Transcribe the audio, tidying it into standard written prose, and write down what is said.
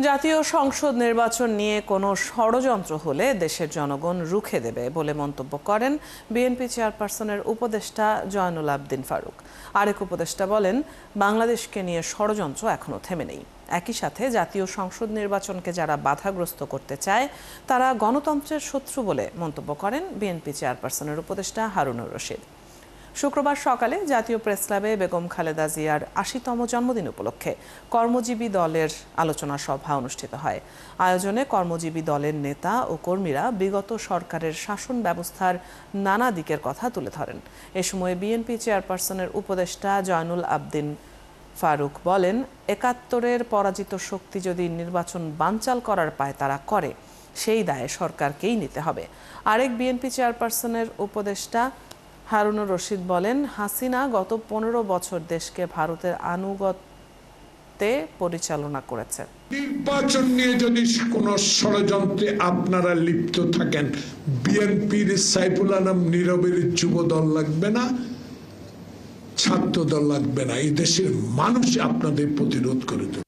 জাতীয় সংসদ নির্বাচন নিয়ে কোনো ষড়যন্ত্র হলে দেশের জনগণ রুখে দেবে বলে মন্তব্য করেন বিএনপি চেয়ারপারসনের উপদেষ্টা জয়নুল আবদিন ফারুক। আরেক উপদেষ্টা বলেন, বাংলাদেশকে নিয়ে ষড়যন্ত্র এখনো থেমে নেই। একই সাথে জাতীয় সংসদ নির্বাচনকে যারা বাধাগ্রস্ত করতে চায় তারা গণতন্ত্রের শত্রু বলে মন্তব্য করেন বিএনপি চেয়ারপারসনের উপদেষ্টা হারুনুর রশিদ। শুক্রবার সকালে জাতীয় প্রেসক্লাবে বেগম খালেদা জিয়ার ৮০তম জন্মদিন উপলক্ষে কর্মজীবী দলের আলোচনা সভা অনুষ্ঠিত হয়। আয়োজনে কর্মজীবী দলের নেতা ও কর্মীরা বিগত সরকারের শাসন ব্যবস্থার নানা দিকের কথা তুলে ধরেন। এ সময় বিএনপি চেয়ারপারসনের উপদেষ্টা জয়নুল আবদিন ফারুক বলেন, ৭১-এর পরাজিত শক্তি যদি নির্বাচন বানচাল করার পায় তারা করে, সেই দায়ে সরকারকেই নিতে হবে। আরেক বিএনপি চেয়ারপারসনের উপদেষ্টা হারুনুর রশিদ বলেন, হাসিনা গত ১৫ বছর দেশকে ভারতের আনুগত্যে পরিচালনা করেছে। নির্বাচন নিয়ে যদি কোনো ষড়যন্ত্রে আপনারা লিপ্ত থাকেন, বিএনপির সাইফুল আলম নীরবের যুব দল লাগবে না, ছাত্র দল লাগবে না, এই দেশের মানুষ আপনাদের প্রতিরোধ করে দেবে।